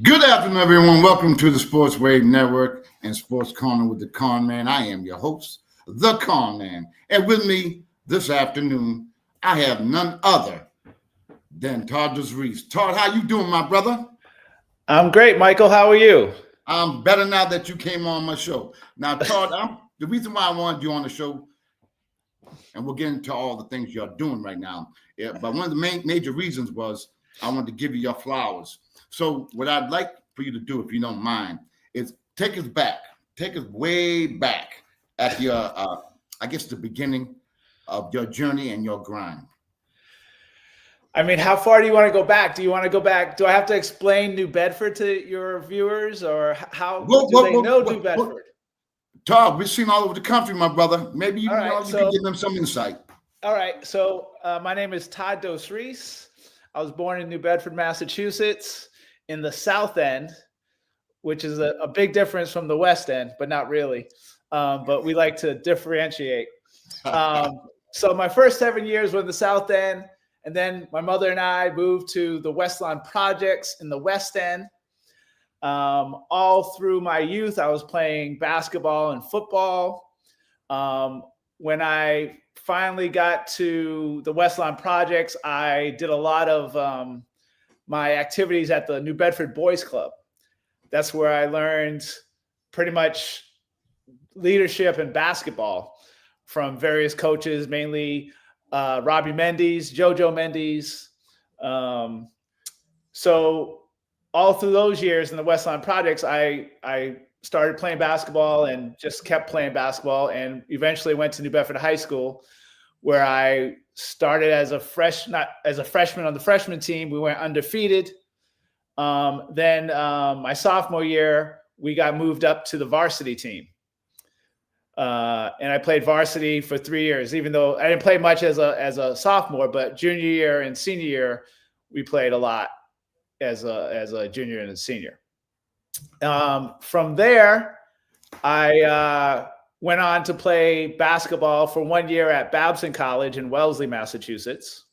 Good afternoon, everyone. Welcome to the Sports Wave Network and Sports Corner with the Conn Man. I am your host, the Conn Man. And with me this afternoon, I have none other than Todd Reis. Todd, how you doing, my brother? I'm great, Michael. How are you? I'm better now that you came on my show. Now, Todd, the reason why I wanted you on the show, and we'll get into all the things you're doing right now, but one of the major reasons was I wanted to give you your flowers. So what I'd like for you to do, if you don't mind, is take us way back at your, I guess, the beginning of your journey and your grind. I mean, how far do you want to go back? Do you want to go back? Do I have to explain New Bedford to your viewers, or how do they know New Bedford? Todd, we've seen all over the country, my brother. Maybe you can give them some insight. All right. So my name is Todd Reis. I was born in New Bedford, Massachusetts, in the South End, which is a big difference from the West End, but not really. But we like to differentiate. So my first 7 years were in the South End, and then my mother and I moved to the West Lawn Projects in the West End. All through my youth, I was playing basketball and football. When I finally got to the West Lawn Projects, I did a lot of my activities at the New Bedford Boys Club. That's where I learned pretty much leadership in basketball from various coaches, mainly Robbie Mendes, JoJo Mendes. So all through those years in the West Lawn Projects, I started playing basketball and just kept playing basketball, and eventually went to New Bedford High School, where I started as a freshman on the freshman team. We went undefeated. Then my sophomore year, we got moved up to the varsity team. And I played varsity for 3 years, even though I didn't play much as a sophomore, but junior year and senior year, we played a lot as a junior and a senior. From there, I went on to play basketball for 1 year at Babson College in Wellesley, Massachusetts.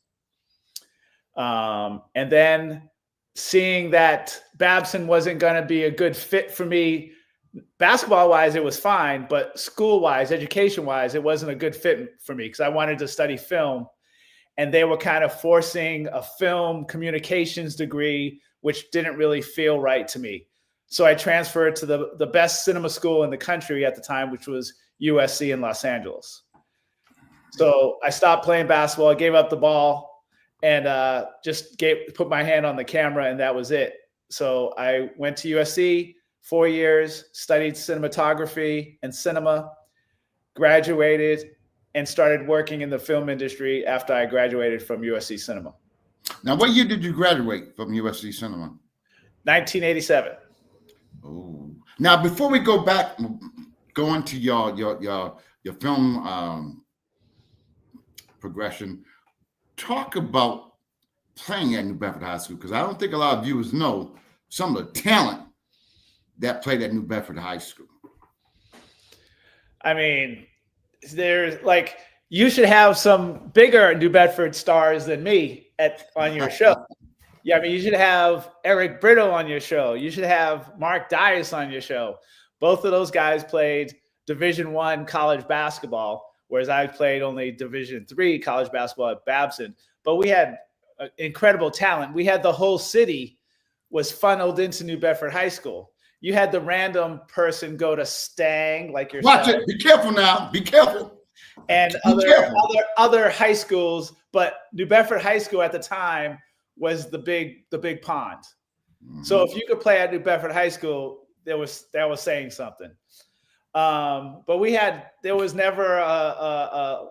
And then seeing that Babson wasn't going to be a good fit for me, basketball-wise, it was fine, but school-wise, education-wise, it wasn't a good fit for me because I wanted to study film. And they were kind of forcing a film communications degree, which didn't really feel right to me. So I transferred to the best cinema school in the country at the time, which was USC in Los Angeles. So I stopped playing basketball, I gave up the ball, and just put my hand on the camera, and that was it. So I went to USC 4 years, studied cinematography and cinema, graduated, and started working in the film industry after I graduated from USC Cinema. Now, what year did you graduate from USC Cinema? 1987. Oh, now before we go into your film progression, talk about playing at New Bedford High School, because I don't think a lot of viewers know some of the talent that played at New Bedford High School. I mean, you should have some bigger New Bedford stars than me on your show. Yeah, I mean, you should have Eric Brittle on your show. You should have Mark Dias on your show. Both of those guys played Division I college basketball, whereas I played only Division III college basketball at Babson. But we had incredible talent. We had the whole city was funneled into New Bedford High School. You had the random person go to Stang, like yourself. Watch it. Be careful now. Be careful. And other high schools, but New Bedford High School at the time was the big pond. Mm-hmm. So if you could play at New Bedford High School, that was saying something. But there was never a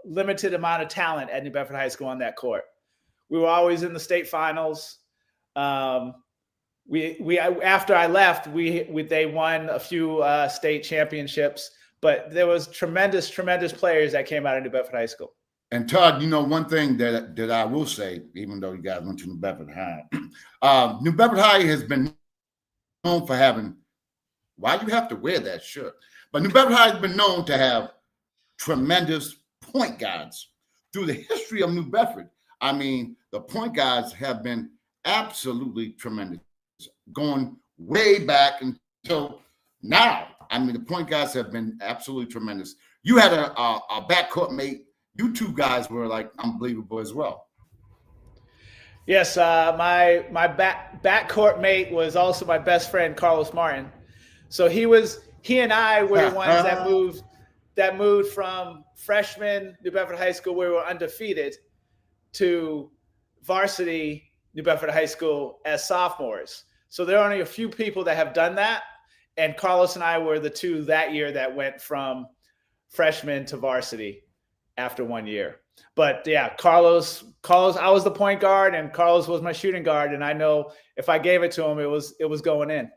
limited amount of talent at New Bedford High School on that court. We were always in the state finals. After I left, they won a few state championships, but there was tremendous players that came out of New Bedford High School. And Todd, one thing that I will say, even though you guys went to New Bedford High, New Bedford High has been known for having, why you have to wear that shirt? But New Bedford High has been known to have tremendous point guards through the history of New Bedford. I mean, the point guards have been absolutely tremendous. going way back until now. I mean, the point guards have been absolutely tremendous. You had a backcourt mate. You two guys were like unbelievable as well. Yes, my backcourt mate was also my best friend, Carlos Martin. So he and I were the ones that moved from freshman New Bedford High School, where we were undefeated, to varsity New Bedford High School as sophomores. So there are only a few people that have done that. And Carlos and I were the two that year that went from freshman to varsity after 1 year. But yeah, Carlos, I was the point guard and Carlos was my shooting guard. And I know if I gave it to him, it was going in.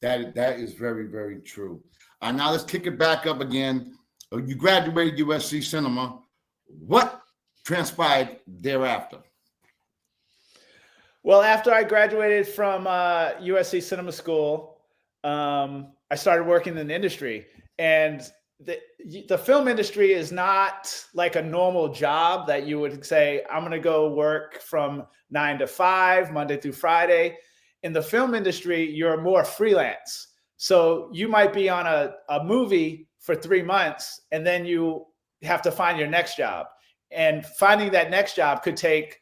That is very, very true. Now let's kick it back up again. You graduated USC Cinema. What transpired thereafter? Well, after I graduated from USC Cinema School, I started working in the industry. And the film industry is not like a normal job that you would say, I'm going to go work from 9 to 5, Monday through Friday. In the film industry, you're more freelance. So you might be on a movie for 3 months, and then you have to find your next job. And finding that next job could take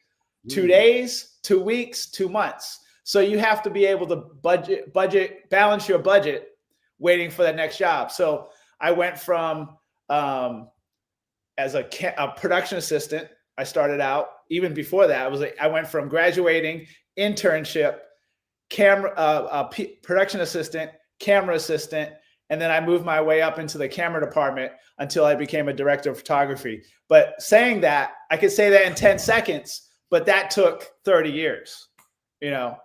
2 days, 2 weeks, 2 months. So you have to be able to balance your budget waiting for that next job. So I went from as a production assistant. I started out, even before that, I went from graduating, internship, production assistant, camera assistant, and then I moved my way up into the camera department until I became a director of photography. But saying that, I could say that in 10 seconds, but that took 30 years, you know?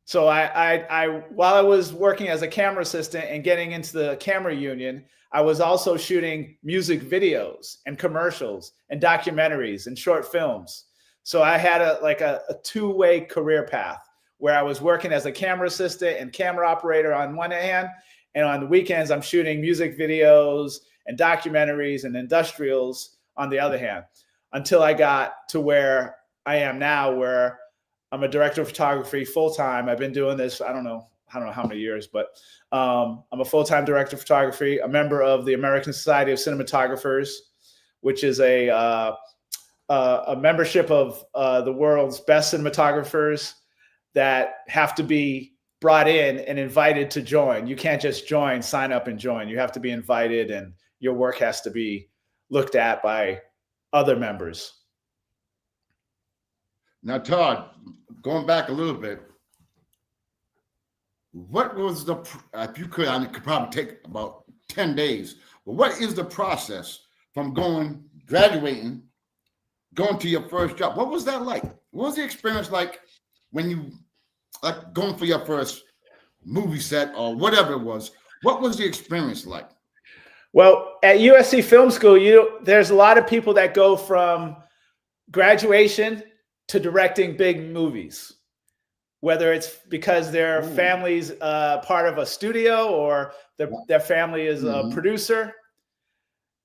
So I while I was working as a camera assistant and getting into the camera union, I was also shooting music videos and commercials and documentaries and short films. So I had a two-way career path where I was working as a camera assistant and camera operator on one hand, and on the weekends I'm shooting music videos and documentaries and industrials on the other hand, until I got to where I am now, where I'm a director of photography full-time. I've been doing this, I don't know how many years, but I'm a full-time director of photography, a member of the American Society of Cinematographers, which is a membership of the world's best cinematographers that have to be brought in and invited to join. You can't just join, sign up and join. You have to be invited, and your work has to be looked at by other members. Now, Todd, going back a little bit, what was if you could, I could probably take about 10 days, but what is the process from graduating, going to your first job? What was that like? What was the experience like when you, like going for your first movie set or whatever it was? What was the experience like? Well, at USC Film School, there's a lot of people that go from graduation to directing big movies, whether it's because their family's part of a studio or their family is a producer.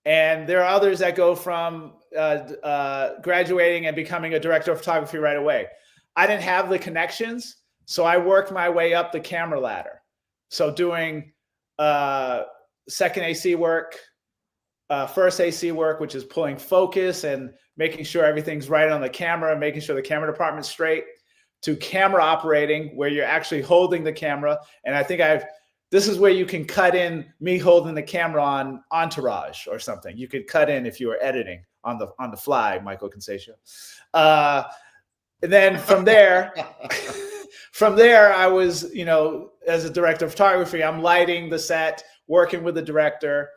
And there are others that go from graduating and becoming a director of photography right away. I didn't have the connections, so I worked my way up the camera ladder. So doing second AC work, first AC work, which is pulling focus and making sure everything's right on the camera, making sure the camera department's straight, to camera operating, where you're actually holding the camera. And I think this is where you can cut in me holding the camera on Entourage or something. You could cut in if you were editing on the fly, Michael Consaccio. And then from there, I was, as a director of photography, I'm lighting the set, working with the director,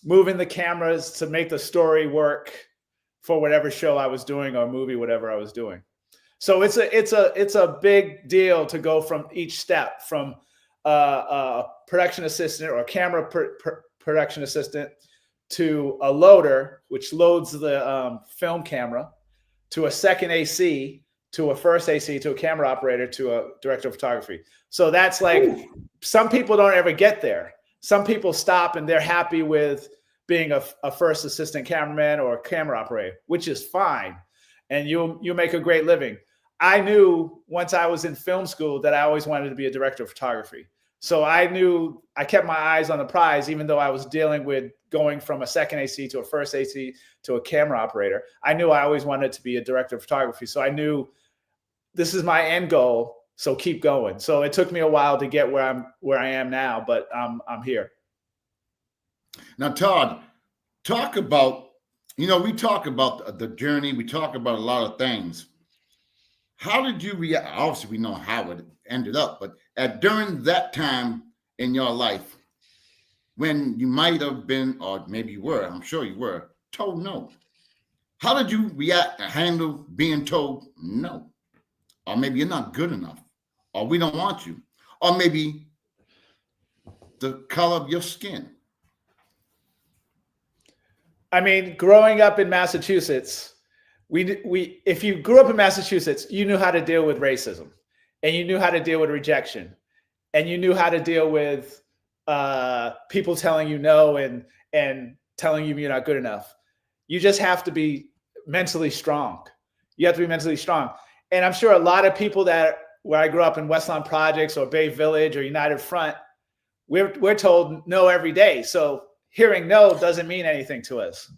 moving the cameras to make the story work for whatever show I was doing or movie, whatever I was doing. So it's a big deal to go from each step, from a production assistant or a camera production assistant to a loader, which loads the film camera, to a second AC, to a first AC, to a camera operator, to a director of photography. So that's like, some people don't ever get there. Some people stop and they're happy with being a first assistant cameraman or a camera operator, which is fine. And you'll make a great living. I knew once I was in film school that I always wanted to be a director of photography. So I knew I kept my eyes on the prize, even though I was dealing with going from a second AC to a first AC to a camera operator. I knew I always wanted to be a director of photography. So I knew this is my end goal. So keep going. So it took me a while to get where I am now, but I'm here. Now, Todd, talk about, we talk about the journey. We talk about a lot of things. How did you react? Obviously, we know how it ended up, but during that time in your life, when you might have been, or maybe you were, I'm sure you were, told no. How did you react and handle being told no? Or maybe you're not good enough, or we don't want you, or maybe the color of your skin. I mean, growing up in Massachusetts, if you grew up in Massachusetts, you knew how to deal with racism, and you knew how to deal with rejection, and you knew how to deal with people telling you no and telling you you're not good enough. You just have to be mentally strong. You have to be mentally strong. And I'm sure a lot of people where I grew up in Westlawn Projects or Bay Village or United Front, we're told no every day. So hearing no doesn't mean anything to us.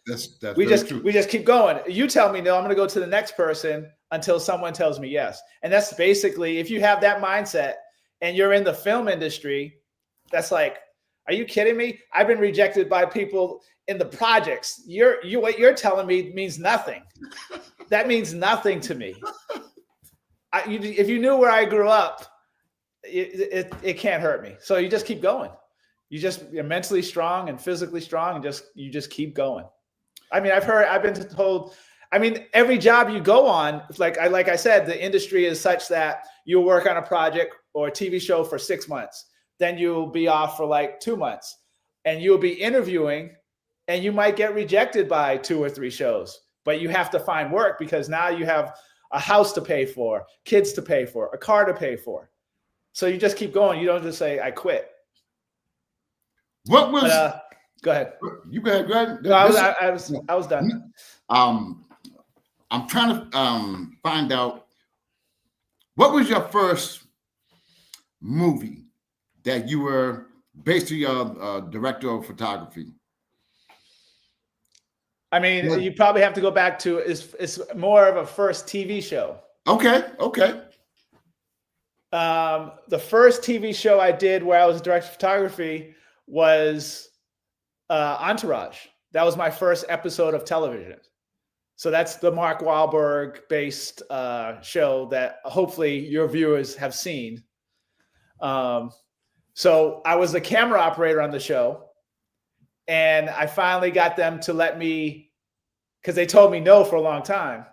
That's we just keep going. You tell me no, I'm going to go to the next person until someone tells me yes. And that's basically, if you have that mindset and you're in the film industry, that's like, are you kidding me? I've been rejected by people in the projects. What you're telling me means nothing. That means nothing to me. If you knew where I grew up, it can't hurt me. So you just keep going. You're mentally strong and physically strong, and you just keep going. I mean, I've been told, I mean, every job you go on, like I said, the industry is such that you'll work on a project or a TV show for 6 months. Then you'll be off for like 2 months, and you'll be interviewing, and you might get rejected by 2 or 3 shows, but you have to find work because now you have a house to pay for, kids to pay for, a car to pay for. So you just keep going. You don't just say, I quit. What was, go ahead. You go ahead. No, I was done. I'm trying to find out, what was your first movie that you were basically a director of photography? I mean, you probably have to go back to, it's more of a first TV show. Okay. The first TV show I did where I was a director of photography was Entourage. That was my first episode of television. So that's the Mark Wahlberg based show that hopefully your viewers have seen. So I was the camera operator on the show, and I finally got them to let me, because they told me no for a long time.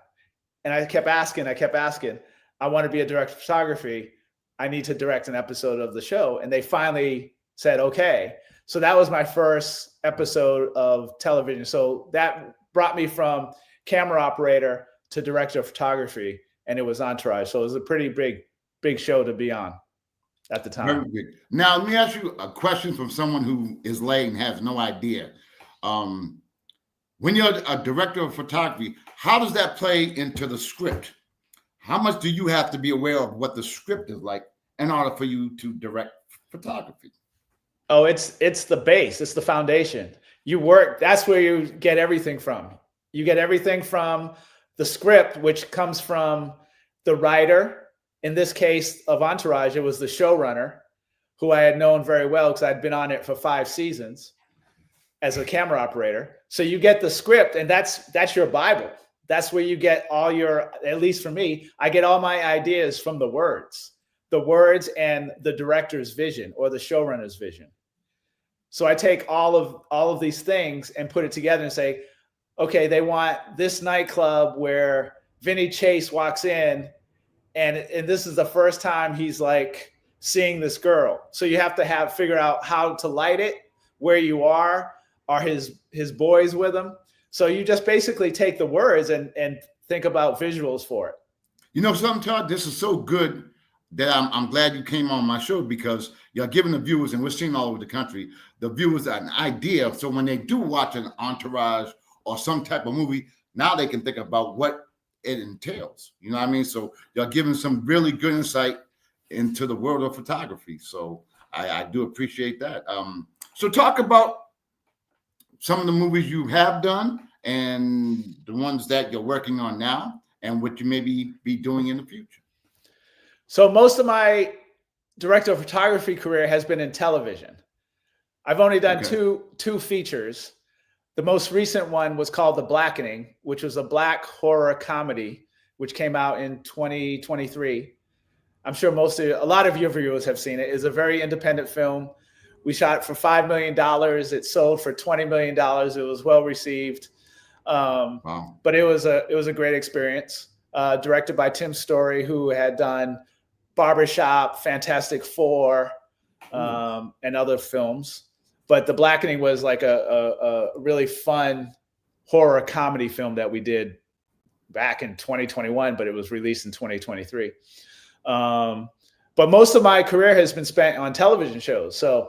And I kept asking, I want to be a director of photography. I need to direct an episode of the show. And they finally said, okay. So that was my first episode of television. So that brought me from camera operator to director of photography, and it was Entourage. So it was a pretty big show to be on at the time. Very good. Now, let me ask you a question from someone who is late and has no idea. When you're a director of photography, how does that play into the script? How much do you have to be aware of what the script is like in order for you to direct photography? Oh, it's the base. It's the foundation. You work. That's where you get everything from. You get everything from the script, which comes from the writer. In this case of Entourage, it was the showrunner, who I had known very well because I'd been on it for 5 seasons as a camera operator. So you get the script, and that's your Bible. That's where you get all your, at least for me, I get all my ideas from the words and the director's vision or the showrunner's vision. So I take all of these things and put it together and say, okay, they want this nightclub where Vinny Chase walks in, and this is the first time he's like seeing this girl. So you have to figure out how to light it, where you are his boys with him. So you just basically take the words and think about visuals for it. You know something, Todd? This is so good that I'm glad you came on my show, because you're giving the viewers, and we're seeing all over the country, the viewers an idea. So when they do watch an Entourage or some type of movie, now they can think about what it entails. You know what I mean? So you're giving some really good insight into the world of photography. So I do appreciate that. So talk about some of the movies you have done and the ones that you're working on now and what you maybe be doing in the future. So most of my director of photography career has been in television. I've only done two features. The most recent one was called The Blackening, which was a black horror comedy, which came out in 2023. I'm sure a lot of your viewers have seen it. It's a very independent film. We shot it for $5 million. It sold for $20 million. It was well received. Wow. But it was a great experience. Directed by Tim Story, who had done Barbershop, Fantastic Four, and other films. But The Blackening was like a really fun horror comedy film that we did back in 2021, but it was released in 2023. But most of my career has been spent on television shows. So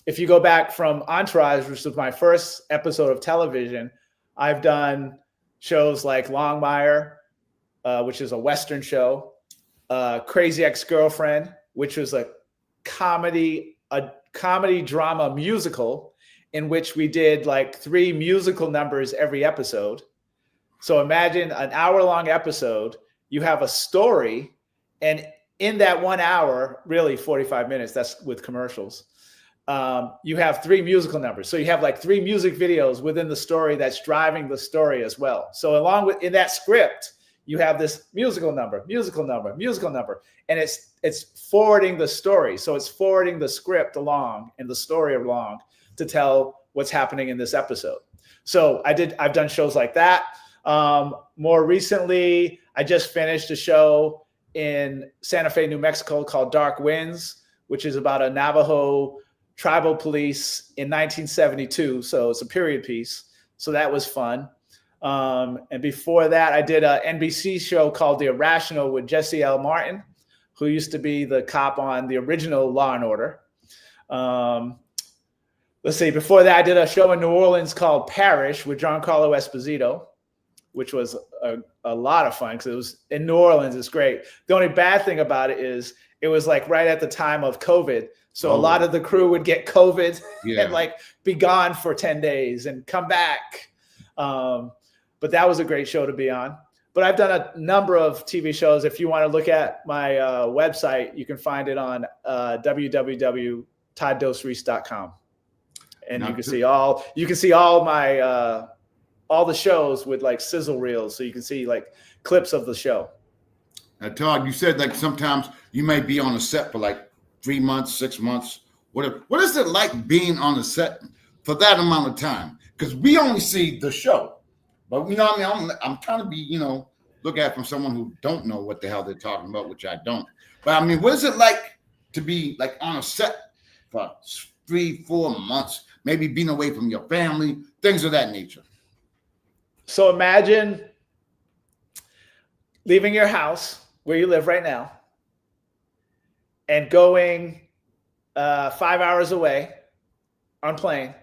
if you go back from Entourage, which was my first episode of television, I've done shows like Longmire, which is a Western show, Crazy Ex-Girlfriend, which was a comedy drama musical in which we did like 3 musical numbers every episode. So imagine an hour-long episode, you have a story, and in that 1 hour, really 45 minutes, that's with commercials, you have 3 musical numbers. So you have like 3 music videos within the story that's driving the story as well. So along with in that script, you have this musical number, and it's forwarding the story. So it's forwarding the script along and the story along to tell what's happening in this episode. So I've done shows like that. More recently, I just finished a show in Santa Fe, New Mexico called Dark Winds, which is about a Navajo tribal police in 1972. So it's a period piece. So that was fun. And before that, I did an NBC show called The Irrational with Jesse L. Martin, who used to be the cop on the original Law and Order. Let's see, before that, I did a show in New Orleans called Parish with Giancarlo Esposito, which was a lot of fun because it was in New Orleans. It's great. The only bad thing about it is it was like right at the time of COVID. So a lot of the crew would get COVID and like be gone for 10 days and come back. But that was a great show to be on. But I've done a number of TV shows. If you want to look at my website, you can find it on www.toddosereis.com. And you can see all my all the shows with like sizzle reels, so you can see like clips of the show. Now, Todd, you said like sometimes you may be on a set for like 3 months, 6 months. What is it like being on a set for that amount of time? Because we only see the show, but you know what I mean. I'm trying to be, look at it from someone who don't know what the hell they're talking about, which I don't. But I mean, what is it like to be like on a set for 3-4 months, maybe being away from your family, things of that nature? So imagine leaving your house where you live right now and going 5 hours away on plane,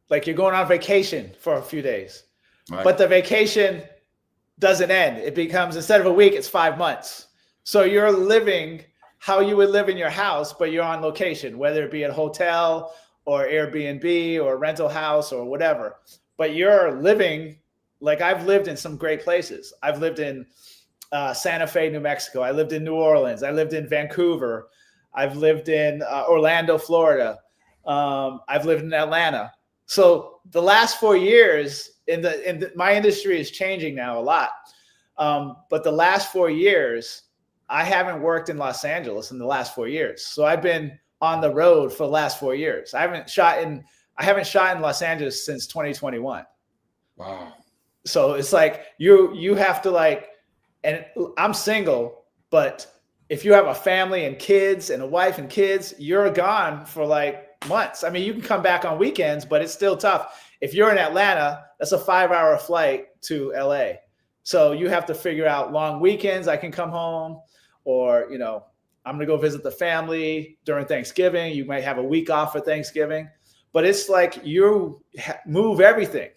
like you're going on vacation for a few days. Right. But the vacation doesn't end. It becomes, instead of a week, it's 5 months. So you're living how you would live in your house, but you're on location, whether it be at a hotel or Airbnb or rental house or whatever. But you're living like I've lived in some great places. I've lived in Santa Fe, New Mexico. I lived in New Orleans. I lived in Vancouver. I've lived in Orlando, Florida. I've lived in Atlanta. So the last 4 years my industry is changing now a lot. But the last 4 years, I haven't worked in Los Angeles in the last 4 years. So I've been on the road for the last 4 years. I haven't shot in Los Angeles since 2021. Wow. So it's like you have to like, and I'm single, but if you have a family and kids and a wife and kids, you're gone for like months. I mean, you can come back on weekends, but it's still tough. If you're in Atlanta, that's a 5-hour flight to LA. So you have to figure out long weekends. I can come home, or, I'm going to go visit the family during Thanksgiving. You might have a week off for Thanksgiving, but it's like you move everything.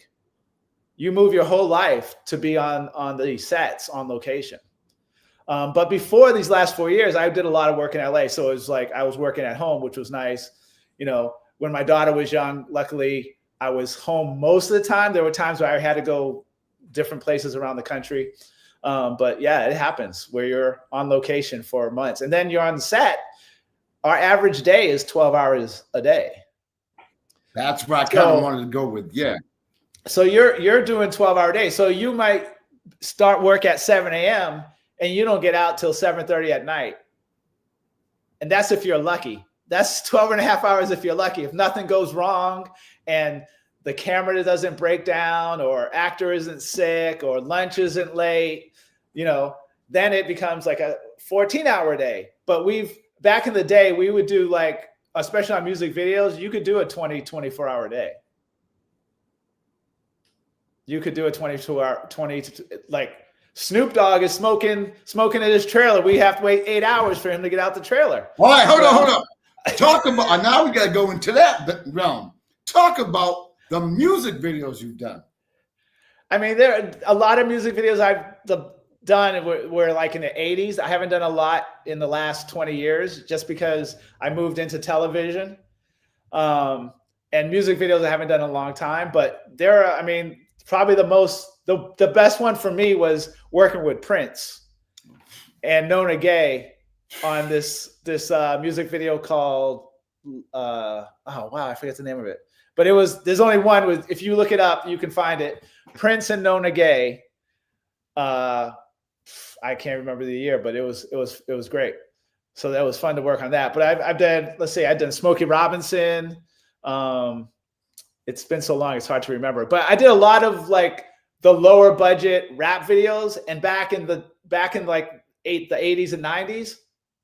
You move your whole life to be on these sets on location. But before these last 4 years, I did a lot of work in LA. So it was like I was working at home, which was nice. You know, when my daughter was young, luckily I was home most of the time. There were times where I had to go different places around the country. But yeah, it happens where you're on location for months and then you're on set. Our average day is 12 hours a day. That's what I kind of wanted to go with. Yeah. So you're doing 12-hour days. So you might start work at 7 a.m. and you don't get out till 7:30 at night. And that's if you're lucky. That's 12 and a half hours if you're lucky. If nothing goes wrong and the camera doesn't break down or actor isn't sick or lunch isn't late, you know, then it becomes like a 14-hour day. But back in the day, we would do like, especially on music videos, you could do a 24-hour day. You could do a 22-hour, like Snoop Dogg is smoking in his trailer. We have to wait 8 hours for him to get out the trailer. All right, hold on. Talk about, now we got to go into that realm. Talk about the music videos you've done. I mean, there are a lot of music videos I've done were like in the 80s. I haven't done a lot in the last 20 years just because I moved into television. And music videos I haven't done in a long time. But there are, I mean, probably the best one for me was working with Prince and Nona Gay on this music video called oh wow, I forget the name of it. But there's only one with, if you look it up, you can find it. Prince and Nona Gay. I can't remember the year, but it was great. So that was fun to work on that. But I've done Smokey Robinson. It's been so long, it's hard to remember. But I did a lot of like the lower budget rap videos. And back in like the 80s and 90s,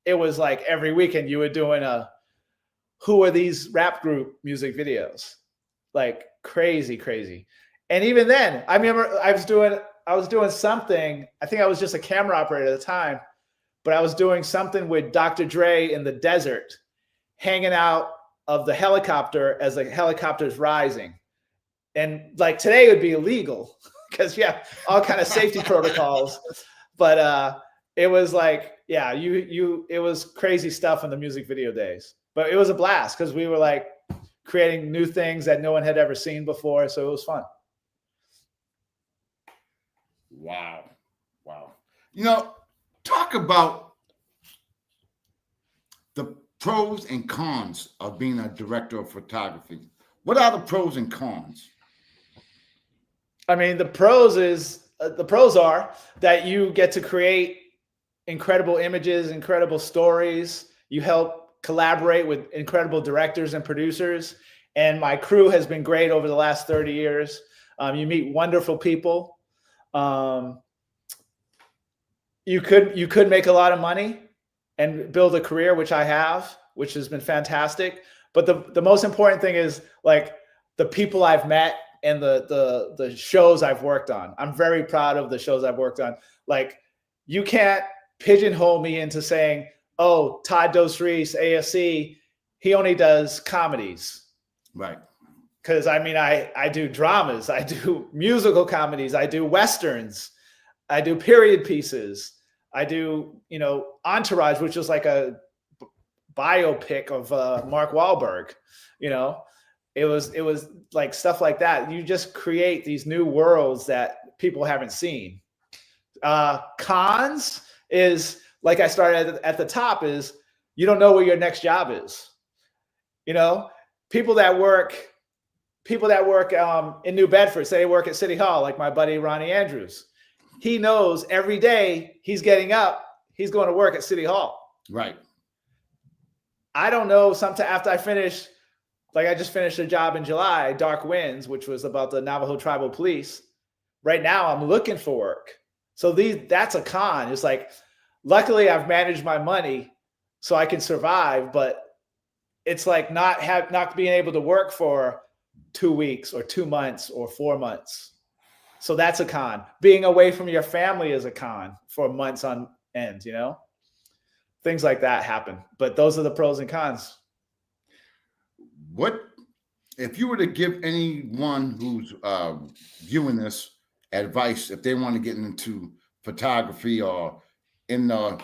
it was like every weekend you were doing who are these rap group music videos? Like crazy. And even then, I remember I was doing something. I think I was just a camera operator at the time, but I was doing something with Dr. Dre in the desert, hanging out of the helicopter as the helicopter's rising. And like today would be illegal because you have all kind of safety protocols. But it was like, yeah, it was crazy stuff in the music video days. But it was a blast because we were like creating new things that no one had ever seen before. So it was fun. Wow. You know, talk about the pros and cons of being a director of photography. What are the pros and cons? I mean, the pros are that you get to create incredible images, incredible stories. You help collaborate with incredible directors and producers. And my crew has been great over the last 30 years. You meet wonderful people. You could make a lot of money and build a career, which I have, which has been fantastic. But the most important thing is like the people I've met and the shows I've worked on. I'm very proud of the shows I've worked on. Like you can't pigeonhole me into saying, oh, Todd Reis, ASC, he only does comedies. Right. Because I mean, I do dramas, I do musical comedies, I do Westerns, I do period pieces, I do, Entourage, which is like a biopic of Mark Wahlberg. It was like stuff like that. You just create these new worlds that people haven't seen. Cons is, like I started at the top, is you don't know where your next job is. People that work in New Bedford, say they work at City Hall, like my buddy Ronnie Andrews. He knows every day he's getting up, he's going to work at City Hall. Right. I don't know, sometime after I finish, like I just finished a job in July, Dark Winds, which was about the Navajo Tribal Police. Right now I'm looking for work. So that's a con. It's like, luckily I've managed my money so I can survive, but it's like not being able to work for 2 weeks or 2 months or 4 months. So that's a con. Being away from your family is a con for months on end, Things like that happen. But those are the pros and cons. What if you were to give anyone who's viewing this advice, if they want to get into photography or in the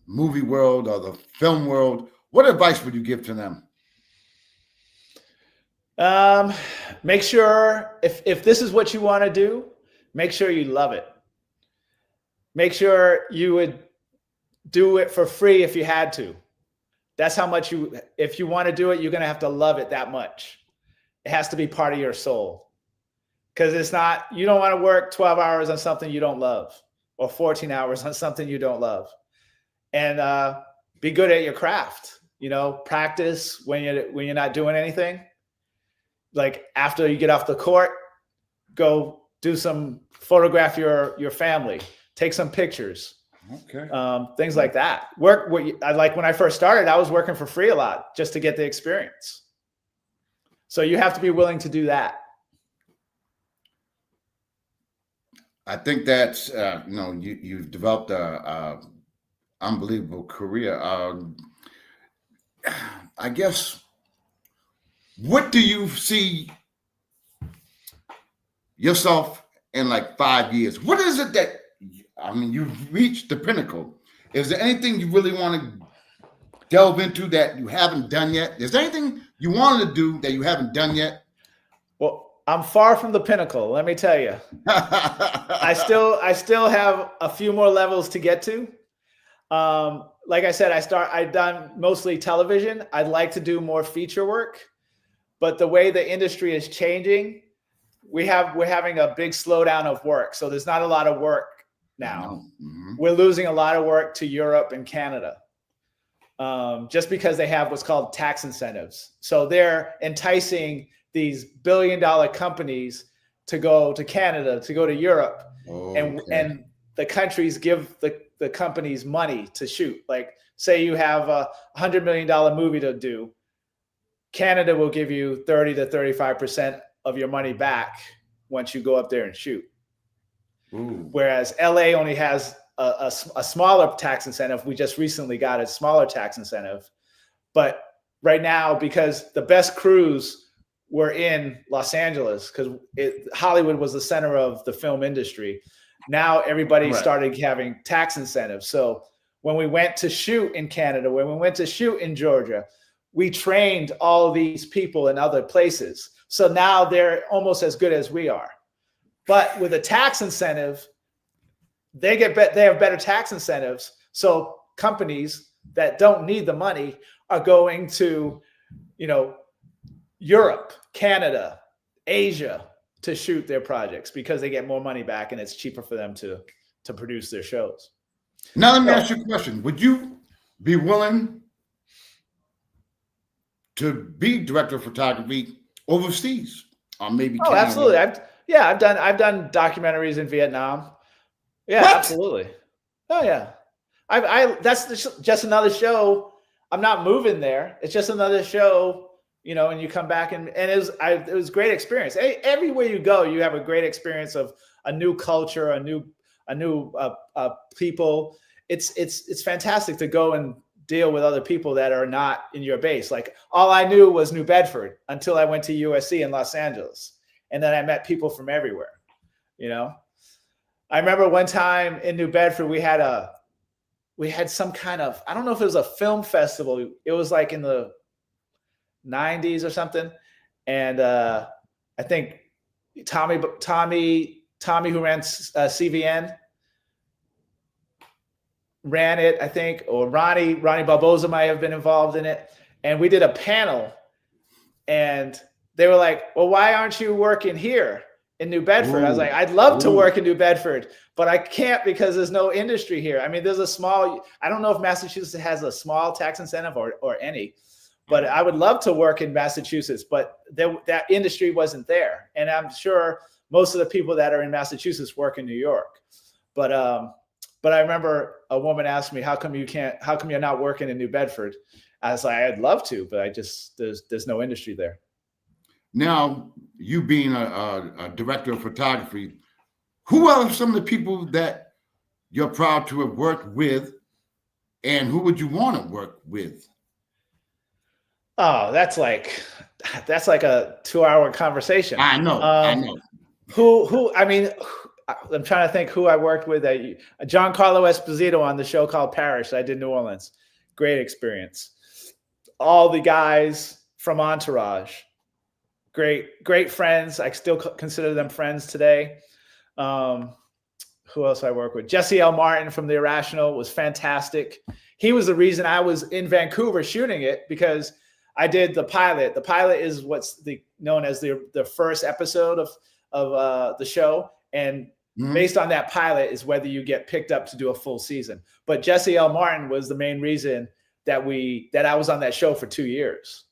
movie world or the film world, what advice would you give to them? Make sure if this is what you want to do, make sure you love it. Make sure you would do it for free if you had to. That's how much if you want to do it, you're going to have to love it that much. It has to be part of your soul. Because you don't want to work 12 hours on something you don't love or 14 hours on something you don't love. And be good at your craft. Practice when you're not doing anything. Like after you get off the court, go photograph your family, take some pictures. Okay. Things like that. When I first started, I was working for free a lot just to get the experience. So you have to be willing to do that. I think that's you've developed a unbelievable career. I guess, what do you see yourself in like 5 years? What is it that, you've reached the pinnacle. Is there anything you really want to delve into that you haven't done yet? Is there anything you wanted to do that you haven't done yet? Well, I'm far from the pinnacle, let me tell you. I still have a few more levels to get to. Like I said, I've done mostly television. I'd like to do more feature work, but the way the industry is changing, we're having a big slowdown of work. So there's not a lot of work now. Mm-hmm. We're losing a lot of work to Europe and Canada, just because they have what's called tax incentives. So they're enticing these billion-dollar companies to go to Canada, to go to Europe, and the countries give the companies money to shoot. Like, say you have a $100 million movie to do, Canada will give you 30 to 35% of your money back once you go up there and shoot. Ooh. Whereas LA only has a smaller tax incentive. We just recently got a smaller tax incentive. But right now, because the best crews were in Los Angeles, because Hollywood was the center of the film industry, now everybody started having tax incentives. So when we went to shoot in Canada, when we went to shoot in Georgia, we trained all these people in other places. So now they're almost as good as we are. But with a tax incentive, they have better tax incentives. So companies that don't need the money are going to, Europe, Canada, Asia to shoot their projects because they get more money back and it's cheaper for them to produce their shows. Now let me ask you a question. Would you be willing to be director of photography overseas, or maybe Canada? Absolutely. I've done documentaries in Vietnam. Yeah, What? Absolutely. Oh yeah. That's just another show. I'm not moving there. It's just another show, and you come back and it was great experience. Everywhere you go, you have a great experience of a new culture, a new people. It's fantastic to go and deal with other people that are not in your base. Like, all I knew was New Bedford until I went to USC in Los Angeles. And then I met people from everywhere, I remember one time in New Bedford, we had some kind of, I don't know if it was a film festival. It was like in the 90s or something. And I think Tommy who ran CVN ran it, I think, or Ronnie Barboza might have been involved in it. And we did a panel, and they were like, well, why aren't you working here in New Bedford? Ooh. I was like, I'd love to work in New Bedford, but I can't because there's no industry here. I mean, there's I don't know if Massachusetts has a small tax incentive or any, but I would love to work in Massachusetts, but that industry wasn't there. And I'm sure most of the people that are in Massachusetts work in New York. But I remember a woman asked me, how come you're not working in New Bedford? I was like, I'd love to, but there's no industry there. Now, you being a director of photography, who are some of the people that you're proud to have worked with, and who would you want to work with? Oh, that's like a 2-hour conversation. I know. I mean, I'm trying to think who I worked with. Giancarlo Esposito on the show called Parish. I did New Orleans. Great experience. All the guys from Entourage. Great friends. I still consider them friends today. Who else I work with? Jesse L. Martin from The Irrational was fantastic. He was the reason I was in Vancouver shooting it, because I did the pilot. The pilot is what's known as the first episode of the show. And based on that pilot is whether you get picked up to do a full season. But Jesse L. Martin was the main reason that I was on that show for 2 years.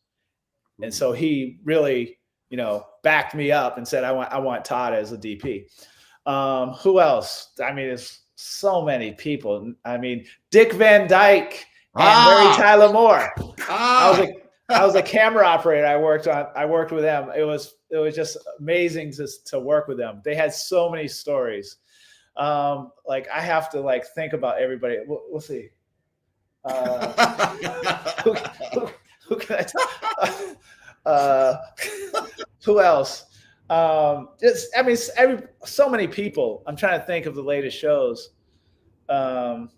And so he really, backed me up and said, I want Todd as a DP. Who else? I mean, there's so many people. I mean, Dick Van Dyke and Mary Tyler Moore. I was a camera operator. I worked with them. It was just amazing to work with them. They had so many stories. Like I have to think about everybody. We'll see. Who can I who else? So many people. I'm trying to think of the latest shows. Lou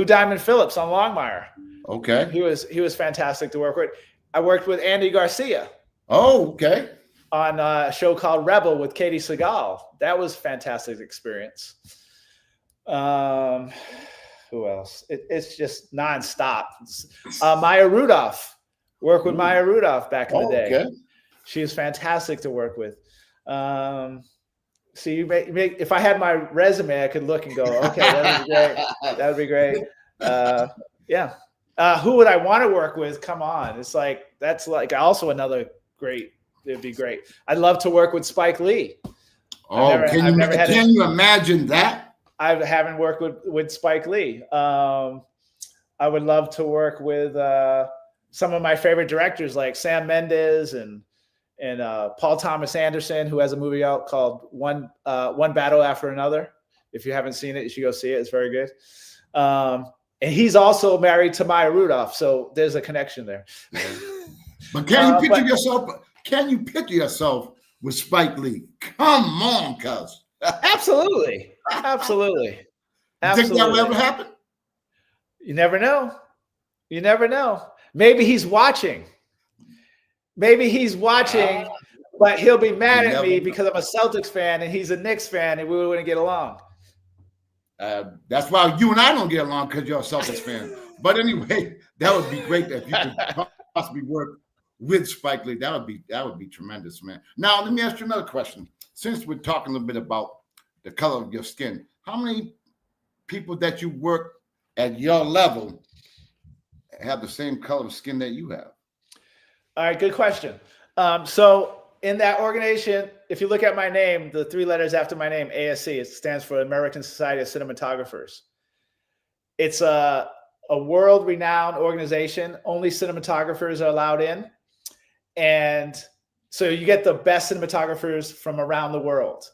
Diamond Phillips on Longmire. Okay. He was fantastic to work with. I worked with Andy Garcia. Oh, okay. On a show called Rebel with Katie Seagal. That was a fantastic experience. Who else? It's just nonstop. Maya Rudolph. Worked with Maya Rudolph back in the day. Okay. She was fantastic to work with. So if I had my resume, I could look and go, okay, that would be great. That would be great. Yeah. Who would I want to work with? Come on. That's also another great. It'd be great. I'd love to work with Spike Lee. Oh, can you imagine that? I haven't worked with Spike Lee. I would love to work with some of my favorite directors like Sam Mendes and Paul Thomas Anderson, who has a movie out called One Battle After Another. If you haven't seen it, you should go see it. It's very good. And he's also married to Maya Rudolph, so there's a connection there. But can you picture yourself? Can you picture yourself with Spike Lee? Come on, cuz. Absolutely. You think that will ever happen? You never know. You never know. Maybe he's watching. But he'll be mad at me because I'm a Celtics fan and he's a Knicks fan and we wouldn't get along. That's why you and I don't get along, because you're a Celtics fan. But anyway, that would be great if you could possibly work with Spike Lee. That would be tremendous, man. Now, let me ask you another question. Since we're talking a little bit about the color of your skin, how many people that you work at your level have the same color of skin that you have? All right, good question. So in that organization, if you look at my name, the 3 letters after my name, ASC, it stands for American Society of Cinematographers. It's a world-renowned organization. Only cinematographers are allowed in. And so you get the best cinematographers from around the world.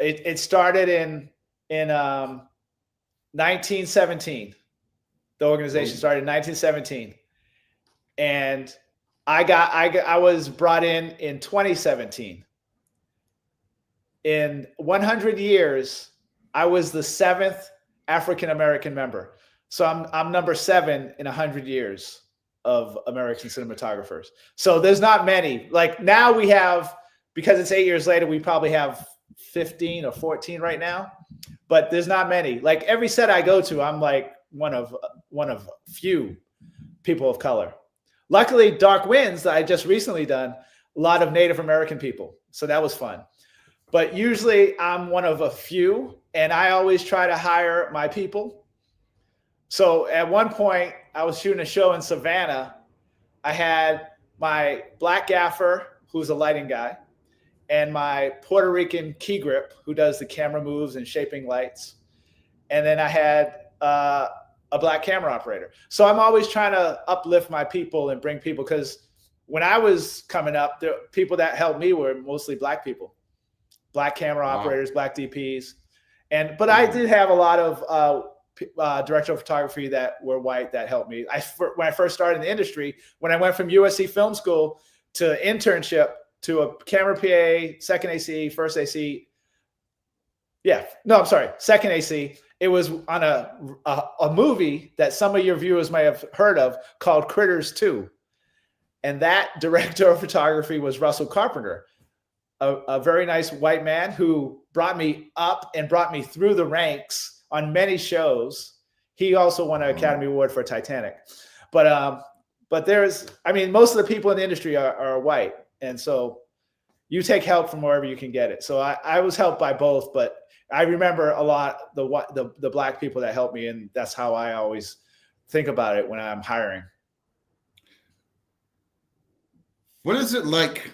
It started in 1917. The organization started in 1917. And I was brought in 2017. In 100 years, I was the 7th African-American member. So I'm number 7 in 100 years of American cinematographers. So there's not many. Like now we have, because it's 8 years later, we probably have 15 or 14 right now, but there's not many. Like every set I go to, I'm like one of few people of color. Luckily, Dark Winds that I just recently done, a lot of Native American people. So that was fun. But usually I'm one of a few, and I always try to hire my people. So at one point, I was shooting a show in Savannah. I had my black gaffer, who's a lighting guy, and my Puerto Rican key grip, who does the camera moves and shaping lights. And then I had a black camera operator. So I'm always trying to uplift my people and bring people, because when I was coming up, the people that helped me were mostly black people, black camera operators, black DPs. But I did have a lot of director of photography that were white that helped me. When I first started in the industry, when I went from USC Film School to internship to a camera PA, second AC, first AC. Yeah, no, I'm sorry, second AC. It was on a movie that some of your viewers may have heard of called Critters 2. And that director of photography was Russell Carpenter, a very nice white man who brought me up and brought me through the ranks on many shows. He also won an Academy Award for Titanic. But most of the people in the industry are white. And so you take help from wherever you can get it. So I was helped by both, but I remember a lot the black people that helped me, and that's how I always think about it when I'm hiring. What is it like?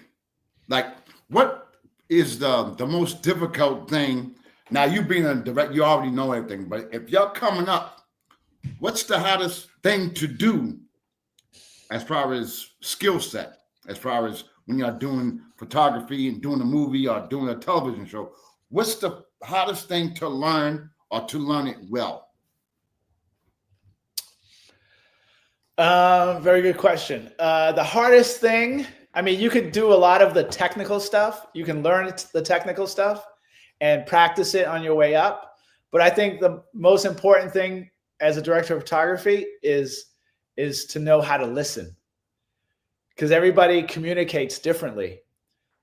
Like, what is the most difficult thing? Now, you being a director, you already know everything, but if you're coming up, what's the hardest thing to do as far as skill set, as far as when you're doing photography and doing a movie or doing a television show? What's the hardest thing to learn or to learn it well? Very good question. The hardest thing, you could do a lot of the technical stuff. You can learn the technical stuff and practice it on your way up. But I think the most important thing as a director of photography is to know how to listen, because everybody communicates differently.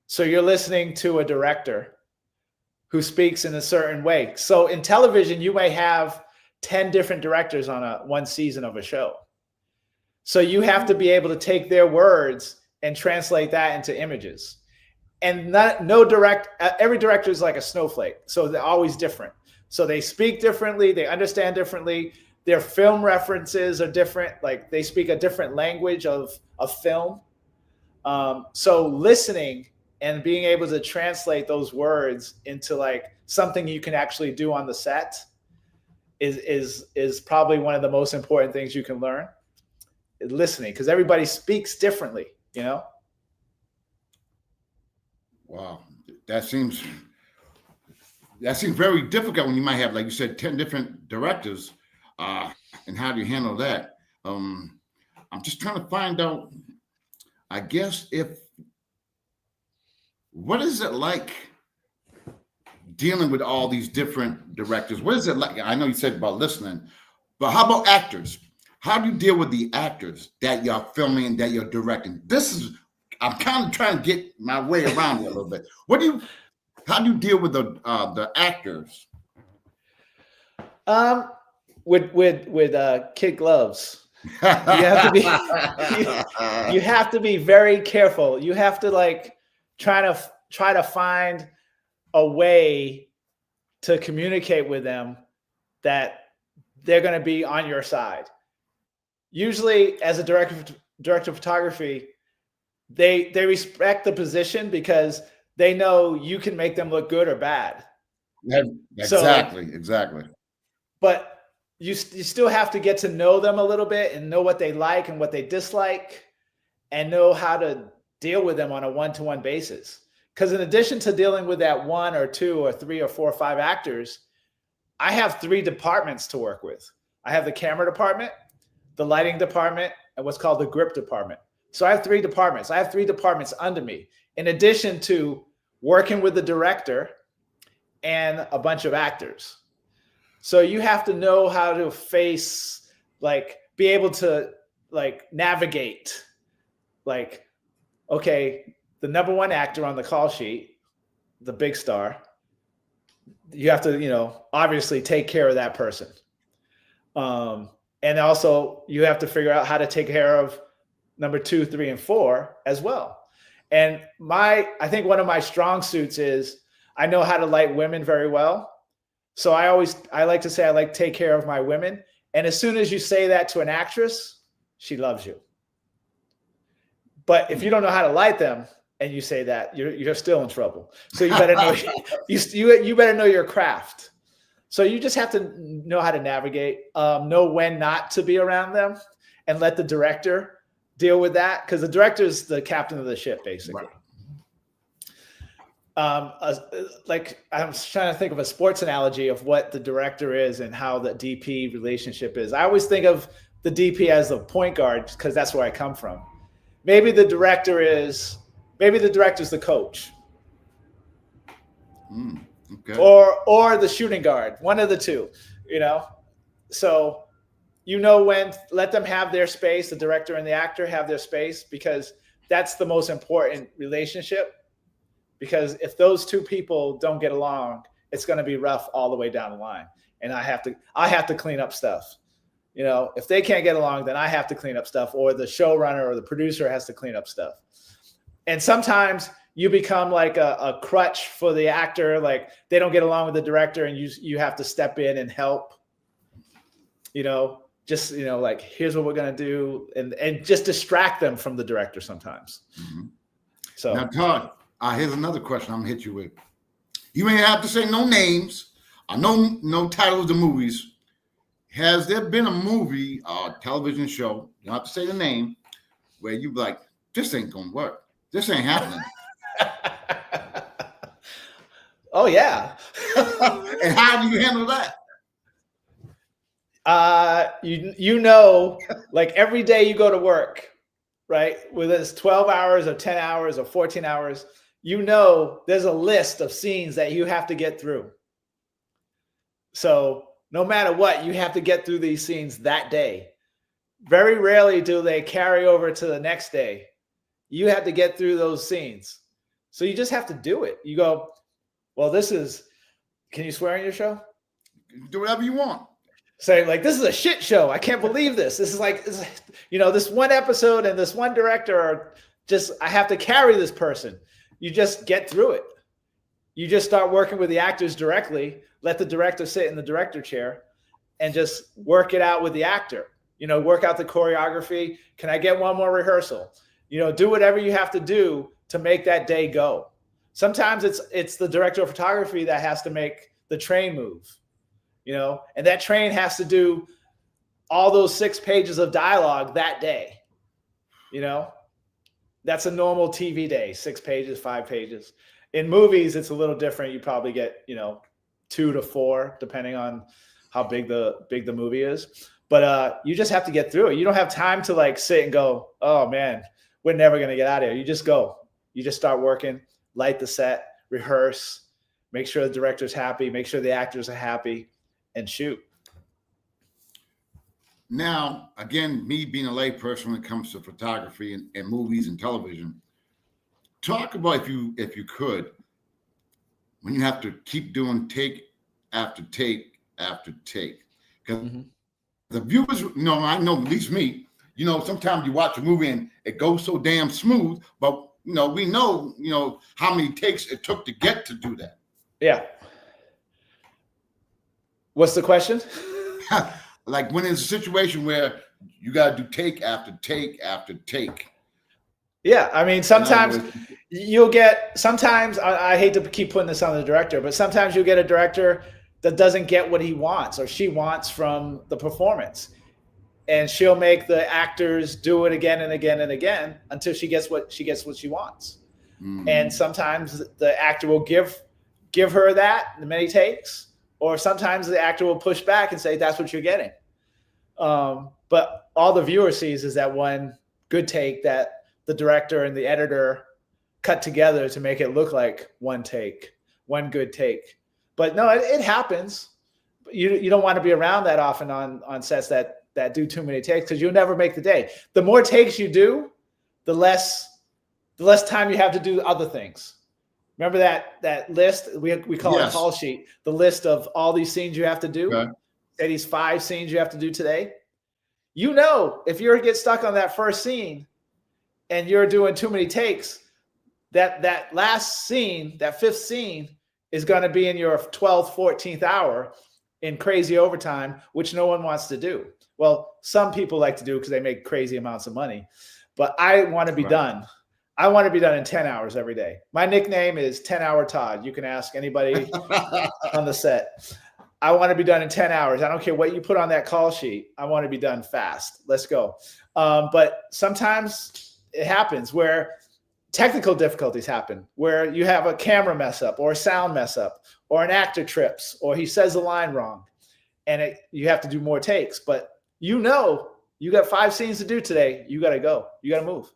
So you're listening to a director who speaks in a certain way. So in television, you may have 10 different directors on one season of a show. So you have to be able to take their words and translate that into images. And every director is like a snowflake. So they're always different. So they speak differently, they understand differently. Their film references are different. Like they speak a different language of film. So listening and being able to translate those words into like something you can actually do on the set is probably one of the most important things you can learn. Listening, because everybody speaks differently, you know. Wow, that seems very difficult when you might have, like you said, 10 different directors, and how do you handle that? I'm just trying to find out, I guess, what is it like dealing with all these different directors? What is it like? I know you said about listening, but how about actors? How do you deal with the actors that you're filming and that you're directing? I'm kind of trying to get my way around it a little bit. How do you deal with the actors? With kid gloves. You have to be very careful. You have to like try to find a way to communicate with them that they're going to be on your side. Usually, as a director of photography, they respect the position because they know you can make them look good or bad. Exactly. But you still have to get to know them a little bit and know what they like and what they dislike, and know how to deal with them on a one-to-one basis. Because in addition to dealing with that one or two or three or four or five actors, I have 3 departments to work with. I have the camera department, the lighting department, and what's called the grip department. So I have 3 departments. I have 3 departments under me, in addition to working with the director and a bunch of actors. So you have to know how to be able to navigate, okay, the number 1 actor on the call sheet, the big star, you have to, obviously take care of that person. And also you have to figure out how to take care of number 2, 3, and 4 as well. And I think one of my strong suits is I know how to light women very well. So I like to say I like to take care of my women. And as soon as you say that to an actress, she loves you. But if you don't know how to light them and you say that, you're still in trouble. So you better know you better know your craft. So you just have to know how to navigate, know when not to be around them, and let the director deal with that, because the director is the captain of the ship, basically. Like I'm trying to think of a sports analogy of what the director is and how the DP relationship is. I always think of the DP as the point guard because that's where I come from. Maybe the director is the coach. Okay. Or the shooting guard, one of the two, So when let them have their space, the director and the actor have their space because that's the most important relationship. Because if those two people don't get along, it's going to be rough all the way down the line. And I have to clean up stuff. If they can't get along, then I have to clean up stuff, or the showrunner or the producer has to clean up stuff. And sometimes you become like a crutch for the actor. Like they don't get along with the director and you have to step in and help, like, here's what we're going to do. And just distract them from the director sometimes. Mm-hmm. So now, Todd, here's another question I'm going to hit you with. You may have to say no names. I know no titles of movies. Has there been a movie or television show, you don't have to say the name, where you be like, this ain't going to work. This ain't happening. Oh, yeah. And how do you handle that? Like every day you go to work, right? Whether it's 12 hours or 10 hours or 14 hours, there's a list of scenes that you have to get through. So no matter what, you have to get through these scenes that day. Very rarely do they carry over to the next day. You have to get through those scenes. So you just have to do it. You go, well, can you swear on your show? Do whatever you want. Say like, this is a shit show. I can't believe this. This is like, this one episode and this one director are I have to carry this person. You just get through it. You just start working with the actors directly, let the director sit in the director chair and just work it out with the actor, work out the choreography. Can I get one more rehearsal? Do whatever you have to do to make that day go. Sometimes it's the director of photography that has to make the train move, and that train has to do all those 6 pages of dialogue that day. That's a normal TV day, 6 pages, 5 pages. In movies, it's a little different. You probably get, 2 to 4, depending on how big the movie is. But you just have to get through it. You don't have time to like sit and go, oh man, we're never going to get out of here. You just go. You just start working, light the set, rehearse, make sure the director's happy, make sure the actors are happy, and shoot. Now, again, me being a layperson when it comes to photography and movies and television, talk about, if you could, when you have to keep doing take after take after take. Because the viewers, I know, at least me, sometimes you watch a movie and it goes so damn smooth, but, we know, how many takes it took to get to do that. Yeah. What's the question? Like when it's a situation where you got to do take after take after take. Yeah, I mean, sometimes I hate to keep putting this on the director, but sometimes you'll get a director that doesn't get what he wants or she wants from the performance. And she'll make the actors do it again and again and again until she gets what she wants. Mm. And sometimes the actor will give her that many takes, or sometimes the actor will push back and say, that's what you're getting. But all the viewer sees is that one good take that the director and the editor cut together to make it look like one good take. But no, it happens. You don't want to be around that often on sets that do too many takes, because you'll never make the day. The more takes you do, the less time you have to do other things. Remember that list? We call it a call sheet. The list of all these scenes you have to do. Okay. Say these 5 scenes you have to do today. If you get stuck on that first scene and you're doing too many takes, that last scene, that 5th scene, is going to be in your 12th, 14th hour in crazy overtime, which no one wants to do. Well, some people like to do because they make crazy amounts of money, but I want to be done. I want to be done in 10 hours every day. My nickname is 10-Hour Todd. You can ask anybody on the set. I want to be done in 10 hours. I don't care what you put on that call sheet. I want to be done fast. Let's go. But sometimes it happens where technical difficulties happen where you have a camera mess up or a sound mess up or an actor trips or he says the line wrong and you have to do more takes. But you got 5 scenes to do today. You got to go. You got to move.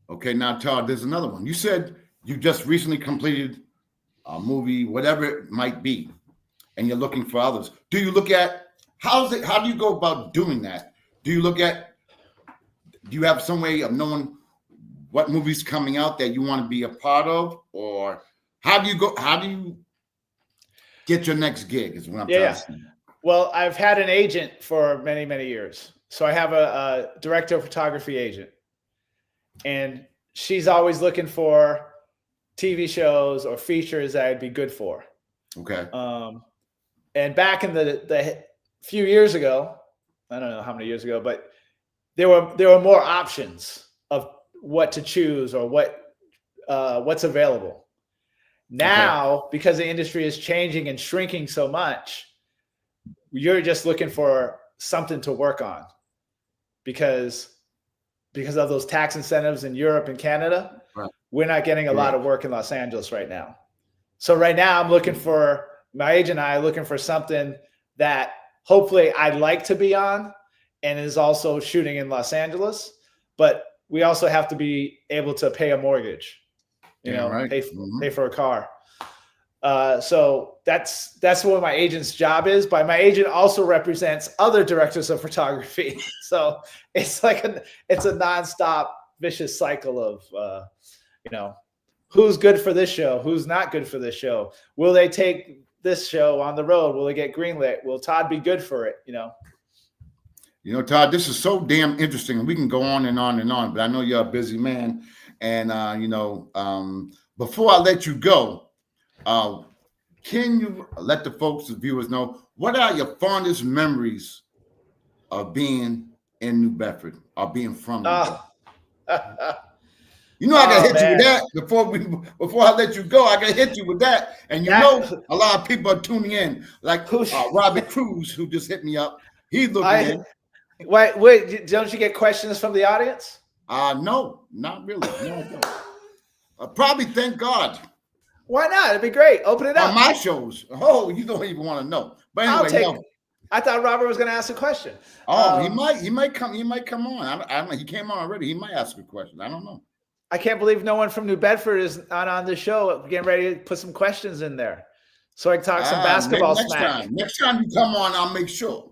Okay, now, Todd, there's another one. You said you just recently completed a movie, whatever it might be, and you're looking for others. Do you look at how do you go about doing that? Do you have some way of knowing what movie's coming out that you want to be a part of, or how do you get your next gig is what I'm trying to say. Well, I've had an agent for many, many years. So I have a director of photography agent, and she's always looking for TV shows or features that I'd be good for. Okay. And back in the few years ago, I don't know how many years ago, but there were more options of what to choose or what's available. Now, because the industry is changing and shrinking so much, you're just looking for something to work on because of those tax incentives in Europe and Canada. Right. We're not getting a lot of work in Los Angeles right now. So right now I'm looking for my agent and I are looking for something that hopefully I'd like to be on and is also shooting in Los Angeles, but we also have to be able to pay a mortgage, pay for a car. So that's what my agent's job is. But my agent also represents other directors of photography. So it's it's a nonstop vicious cycle of, who's good for this show, who's not good for this show. Will they take this show on the road? Will they get greenlit? Will Todd be good for it? Todd, this is so damn interesting, and we can go on and on and on. But I know you're a busy man, and before I let you go. Can you let the viewers know what are your fondest memories of being in New Bedford or being from New Bedford? I gotta hit you with that before I let you go. I gotta hit you with that, and a lot of people are tuning in, like Robert Cruz, who just hit me up. He's looking in. Wait! Don't you get questions from the audience? No, not really. No, I don't. Probably, thank God. Why not? It'd be great. Open it up. On my shows. Oh, you don't even want to know. But anyway, I thought Robert was going to ask a question. Oh, he might come on. I don't know. He came on already. He might ask a question. I don't know. I can't believe no one from New Bedford is on the show. We're getting ready to put some questions in there so I can talk some basketball smack. Next time you come on, I'll make sure.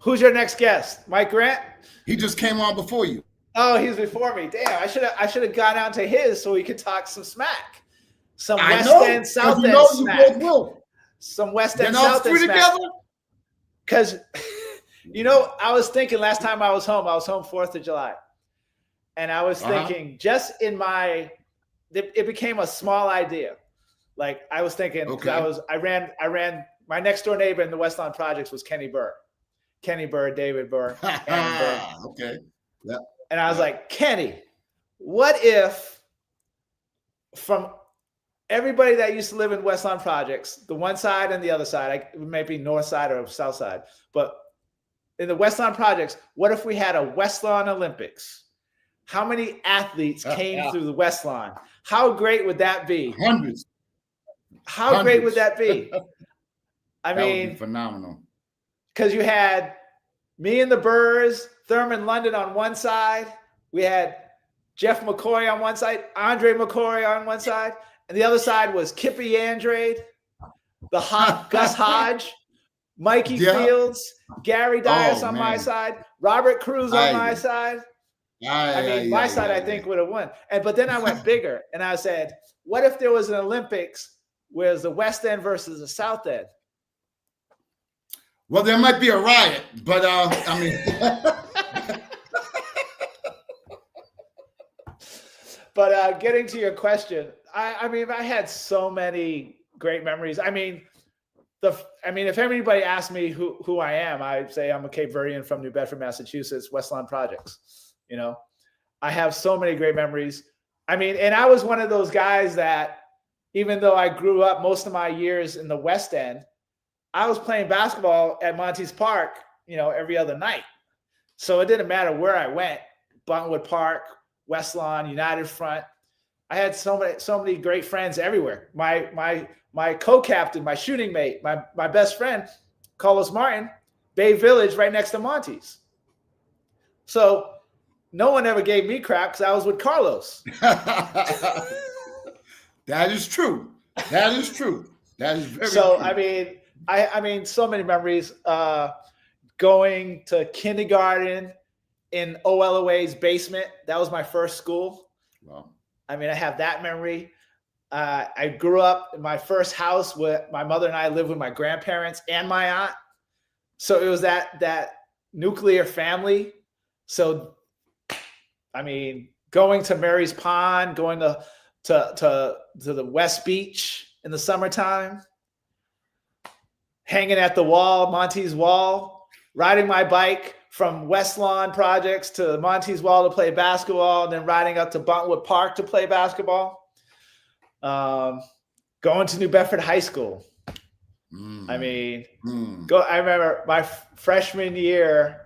Who's your next guest? Mike Grant? He just came on before you. Oh, he's before me. Damn, I should have gone out to his so we could talk some smack. Some West End, South End smack. You both will. Some West End, South End smack. Because, I was thinking last time I was home 4th of July. And I was thinking just it became a small idea. Like I was thinking, I ran, my next door neighbor in the West Lawn Projects was Kenny Burr, David Burr. Okay. Yeah. And I was like, Kenny, what if from everybody that used to live in West Lawn Projects, the one side and the other side, it may be north side or south side, but in the West Lawn Projects, what if we had a West Lawn Olympics? How many athletes came through the West Lawn? How great would that be? Hundreds. How great would that be? That would be phenomenal. Because you had me and the Burrs, Thurman London on one side. We had Jeff McCoy on one side, Andre McCoy on one side, and the other side was Kippy Andrade, Gus Hodge, Mikey Fields, Gary Dias on my side, Robert Cruz on my side. My side I think would have won. But then I went bigger and I said, what if there was an Olympics where it's the West End versus the South End? Well, there might be a riot, but But getting to your question, I had so many great memories. If anybody asked me who I am, I'd say I'm a Cape Verdean from New Bedford, Massachusetts, West Lawn Projects. I have so many great memories. And I was one of those guys that, even though I grew up most of my years in the West End, I was playing basketball at Montes Park every other night. So it didn't matter where I went, Buntwood Park, West Lawn, United Front. I had so many great friends everywhere. My co-captain, my shooting mate, my best friend, Carlos Martin, Bay Village, right next to Monty's. So no one ever gave me crap because I was with Carlos. That is true. That is true. That is very so. true. I mean, so many memories. Going to kindergarten in OLOA's basement. That was my first school. Wow. I mean, I have that memory. I grew up in my first house with my mother and I lived with my grandparents and my aunt. So it was that nuclear family. So, I mean, going to Mary's Pond, going to the West Beach in the summertime, hanging at the wall, Monty's Wall, riding my bike from West Lawn Projects to Monty's Wall to play basketball, and then riding up to Buntwood Park to play basketball. Going to New Bedford High School. I mean, I remember my freshman year,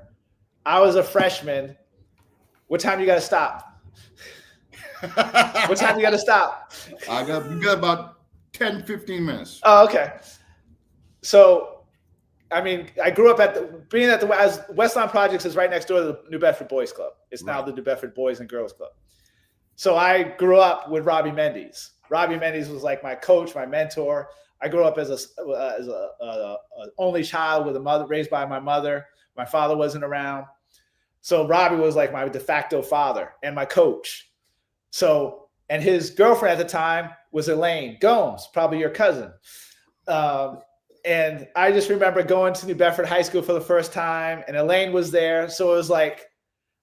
I was a freshman. What time you got to stop? What time you got to stop? You got about 10, 15 minutes. Oh, okay. So, I mean, I grew up West Lawn Projects is right next door to the New Bedford Boys Club. It's now the New Bedford Boys and Girls Club. So I grew up with Robbie Mendes. Robbie Mendes was like my coach, my mentor. I grew up as a only child with a mother, raised by my mother. My father wasn't around. So Robbie was like my de facto father and my coach. So, and his girlfriend at the time was Elaine Gomes, probably your cousin. And I just remember going to New Bedford High School for the first time, and Elaine was there. So it was like,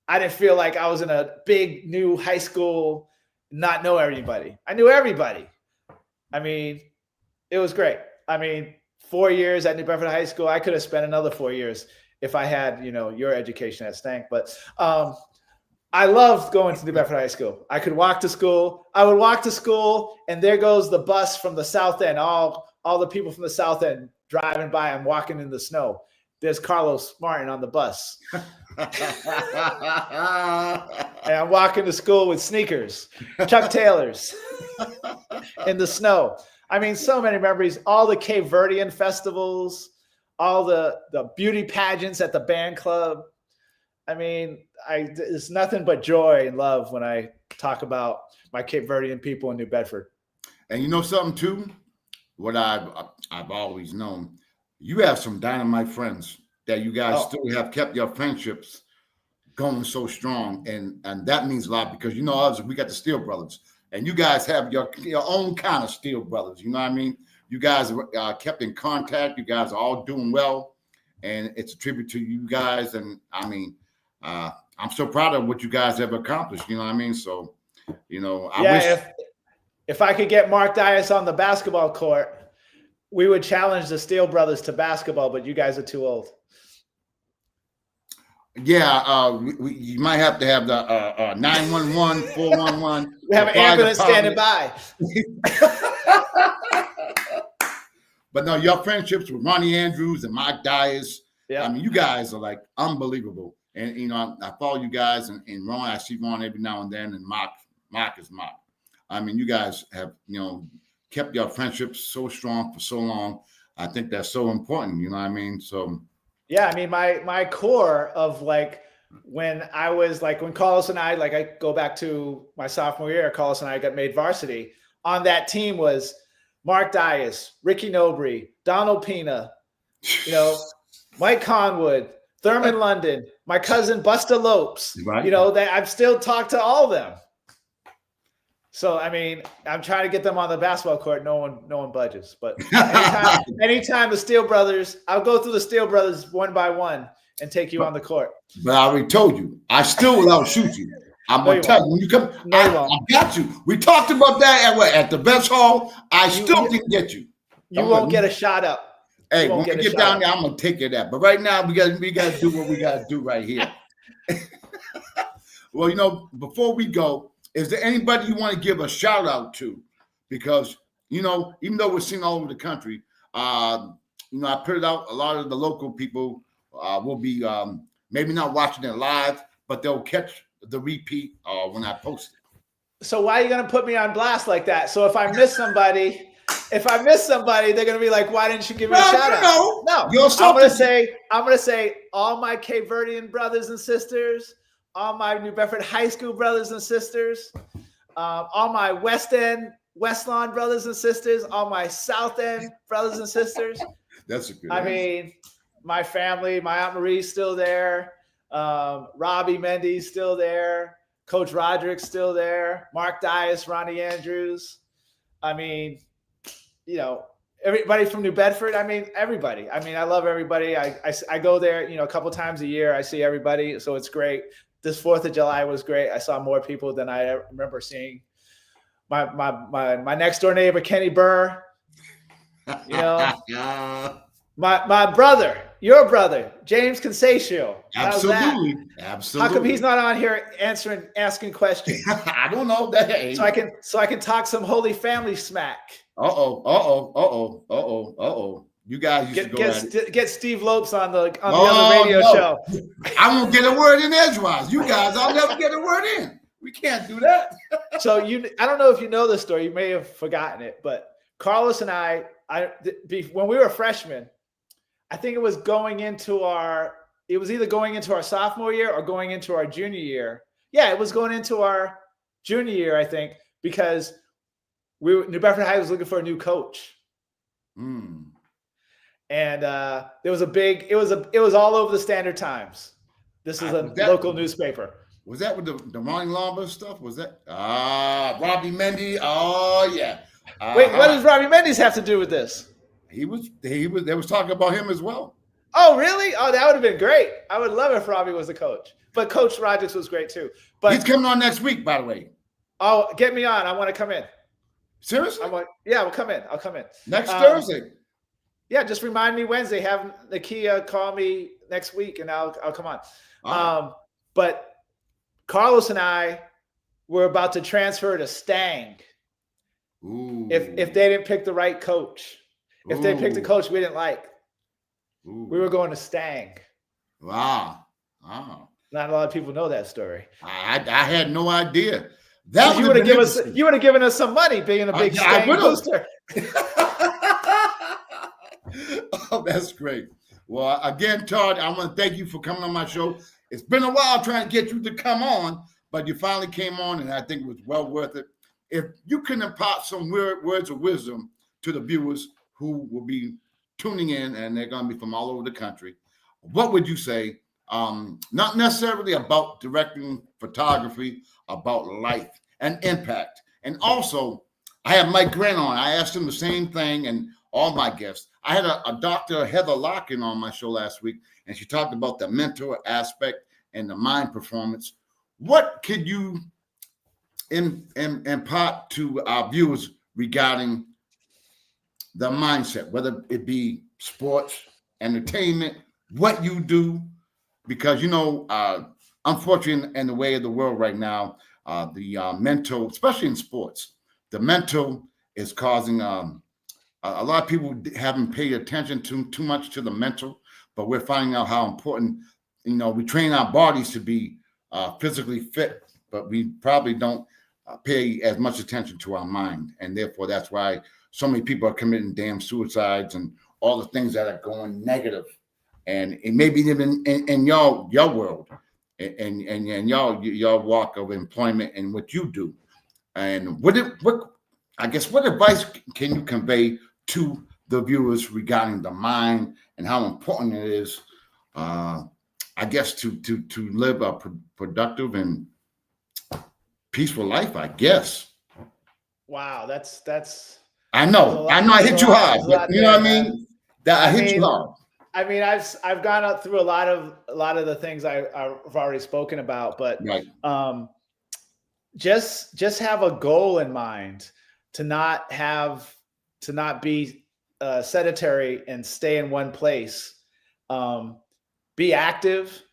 I didn't feel like I was in a big new high school, not know everybody. I knew everybody. I mean, it was great. I mean, 4 years at New Bedford High School, I could have spent another 4 years if I had, your education at Stank. But I loved going to New Bedford High School. I could walk to school. I would walk to school, and there goes the bus from the South End. All the people from the South End driving by. I'm walking in the snow. There's Carlos Martin on the bus. And I'm walking to school with sneakers, Chuck Taylors in the snow. I mean, so many memories, all the Cape Verdean festivals, all the beauty pageants at the band club. I mean, it's nothing but joy and love when I talk about my Cape Verdean people in New Bedford. And you know something too? What I've always known, you have some dynamite friends that you guys still have kept your friendships going so strong, and that means a lot because us, we got the Steel Brothers, and you guys have your own kind of Steel Brothers. You know what I mean? You guys are kept in contact. You guys are all doing well, and it's a tribute to you guys. And I mean, I'm so proud of what you guys have accomplished. You know what I mean? So, I wish. If I could get Mark Dias on the basketball court, we would challenge the Steel Brothers to basketball, but you guys are too old. Yeah, you might have to have the 911, 411. We have an ambulance standing by. But no, your friendships with Ronnie Andrews and Mike Dias, I mean, you guys are like unbelievable. And, I follow you guys, and Ron, I see Ron every now and then, and Mark is Mark. I mean, you guys have, kept your friendships so strong for so long. I think that's so important. You know what I mean? So. Yeah, I mean, my core of when Carlos and I go back to my sophomore year, Carlos and I got made varsity. On that team was Mark Dias, Ricky Nobry, Donald Pina, Mike Conwood, Thurman London, my cousin Buster Lopes. Right. I've still talked to all of them. So, I mean, I'm trying to get them on the basketball court. No one budges. But anytime the Steel Brothers, I'll go through the Steel Brothers one by one and take you on the court. But I already told you, I still will outshoot you. I'm going to tell you, when you come, I got you. We talked about that at the Vets Hall. I still didn't get you. You won't get a shot up. Hey, when we get down there, I'm going to take you that. But right now, we got to do what we got to do right here. Well, before we go, is there anybody you want to give a shout out to? Because, even though we're seen all over the country, I put it out, a lot of the local people will be maybe not watching it live, but they'll catch the repeat when I post it. So why are you going to put me on blast like that? So if I miss somebody, they're going to be like, why didn't you give me a shout out? No, I'm going to say all my Cape Verdean brothers and sisters, all my New Bedford High School brothers and sisters, all my West Lawn brothers and sisters, all my South End brothers and sisters. That's a good I mean, my family, my Aunt Marie's still there. Robbie Mendy's still there. Coach Roderick's still there. Mark Dias, Ronnie Andrews. I mean, you know, everybody from New Bedford. I mean, everybody. I mean, I love everybody. I go there, you know, a couple times a year. I see everybody, so it's great. This 4th of July was great. I saw more people than I remember seeing. My next door neighbor, Kenny Burr. You know, my brother, your brother, James Consatio. Absolutely. How come he's not on here asking questions? I don't know that. So I can talk some Holy Family smack. You guys used to go get Steve Lopes on the other radio show. I won't get a word in edgewise. You guys, I'll never get a word in. We can't do that. So I don't know if you know this story. You may have forgotten it, but Carlos and I when we were freshmen, I think it was either going into our sophomore year or going into our junior year. Yeah, it was going into our junior year, I think, because New Bedford High was looking for a new coach. And there was it was all over the Standard Times. This is a local newspaper. Was that with the Ronnie Lomba stuff? Was that Robbie Mendy? Oh yeah. Wait, what does Robbie Mendes have to do with this? They was talking about him as well. Oh, really? Oh, that would have been great. I would love if Robbie was the coach. But Coach Rodgers was great too. But he's coming on next week, by the way. Oh, get me on. I want to come in. Seriously? I'll come in. I'll come in. Next Thursday. Yeah, just remind me Wednesday. Have Nakia call me next week and I'll come on. Right. But Carlos and I were about to transfer to Stang. Ooh. If they didn't pick the right coach. If they picked a coach we didn't like. We were going to Stang. Wow. Not a lot of people know that story. I had no idea. You would have given us some money being a big Stang booster. Oh, that's great. Well, again, Todd, I want to thank you for coming on my show. It's been a while trying to get you to come on, but you finally came on, and I think it was well worth it. If you can impart some words of wisdom to the viewers who will be tuning in, and they're going to be from all over the country, what would you say? Not necessarily about directing photography, about life and impact. And also, I have Mike Grant on. I asked him the same thing, and all my guests. I had a Dr. Heather Larkin on my show last week, and she talked about the mental aspect and the mind performance. What could you impart to our viewers regarding the mindset, whether it be sports, entertainment, what you do? Because, unfortunately, in the way of the world right now, the mental, especially in sports, the mental is causing a lot of people haven't paid attention too much to the mental, but we're finding out how important, we train our bodies to be physically fit, but we probably don't pay as much attention to our mind. And therefore, that's why so many people are committing damn suicides and all the things that are going negative. And it may be even in your world and your walk of employment and what you do. And what advice can you convey to the viewers regarding the mind and how important it is, to live a productive and peaceful life, I guess. Wow, that's. I know I hit you hard, but you know what I mean? I hit you hard. I mean, I've gone up through a lot of the things I've already spoken about, but right. Just have a goal in mind to not be sedentary and stay in one place. Be active,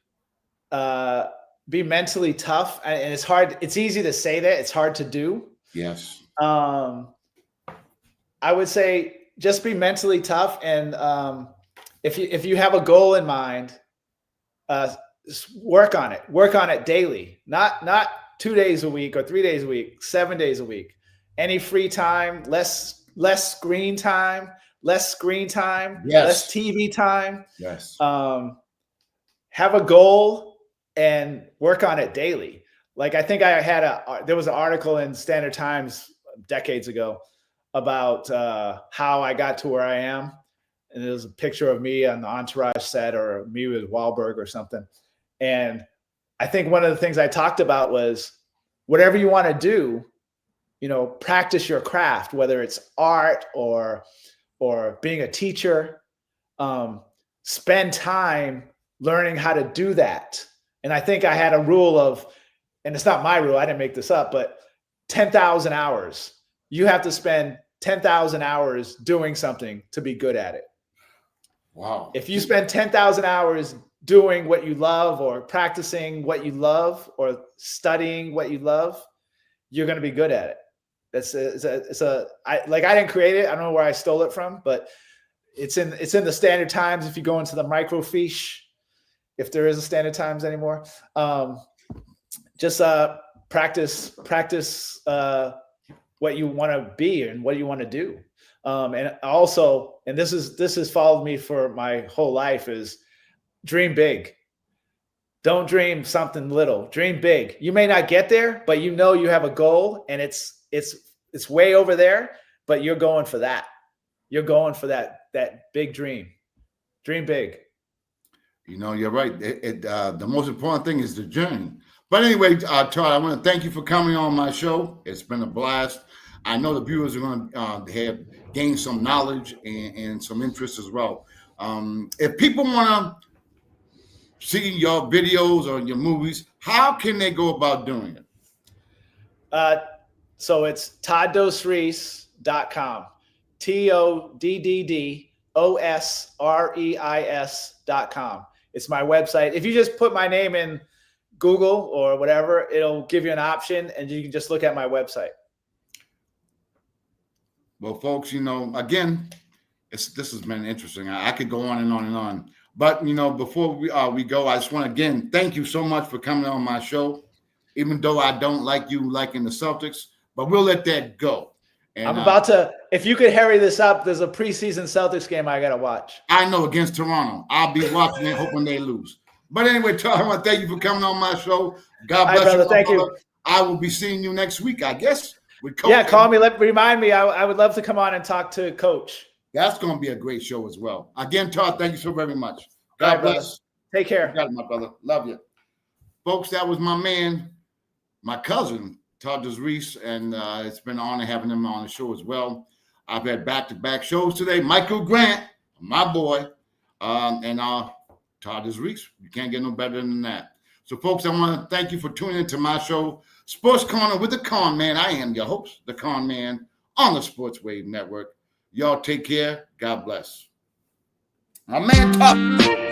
be mentally tough. And it's hard. It's easy to say that. It's hard to do. Yes. I would say just be mentally tough. And if you have a goal in mind, Work on it. Work on it daily. Not 2 days a week or 3 days a week, 7 days a week. Any free time, less screen time, less TV time. Yes. Have a goal and work on it daily. Like I think there was an article in Standard Times decades ago about how I got to where I am. And it was a picture of me on the Entourage set or me with Wahlberg or something. And I think one of the things I talked about was whatever you want to do, practice your craft, whether it's art or being a teacher, spend time learning how to do that. And I think I had a rule of, and it's not my rule, I didn't make this up, but 10,000 hours. You have to spend 10,000 hours doing something to be good at it. Wow. If you spend 10,000 hours doing what you love or practicing what you love or studying what you love, you're going to be good at it. I didn't create it. I don't know where I stole it from, but it's in the Standard Times. If you go into the microfiche, if there is a Standard Times anymore, just practice what you want to be and what you want to do. And also, and this has followed me for my whole life, is dream big. Don't dream something little. Dream big. You may not get there, but you have a goal, and it's way over there, but you're going for that. You're going for that big dream. Dream big. You're right. The most important thing is the journey. But anyway, Todd, I want to thank you for coming on my show. It's been a blast. I know the viewers are going to have gained some knowledge and some interest as well. If people want to see your videos or your movies, how can they go about doing it? So it's toddosreis.com. TODDOSREIS.com. It's my website. If you just put my name in Google or whatever, it'll give you an option and you can just look at my website. Well, folks, again, this has been interesting. I could go on and on and on. But, before we go, I just want to, again, thank you so much for coming on my show, even though I don't like you liking the Celtics, but we'll let that go. And I'm about to, if you could hurry this up, there's a preseason Celtics game I got to watch. I know, against Toronto. I'll be watching it, hoping they lose. But anyway, Todd, I want to thank you for coming on my show. God bless you. Thank you. I will be seeing you next week, I guess. With Coach. Yeah, call me. Remind me. I would love to come on and talk to Coach. That's going to be a great show as well. Again, Todd, thank you so very much. God bless. Take care. You got it, my brother. Love you. Folks, that was my man, my cousin, Todd Reis, and it's been an honor having him on the show as well. I've had back-to-back shows today. Michael Grant, my boy, and Todd Reis. You can't get no better than that. So, folks, I want to thank you for tuning into my show, Sports Corner with the Conn Man. I am your host, the Conn Man, on the Sports Wave Network. Y'all take care. God bless. My man, Todd.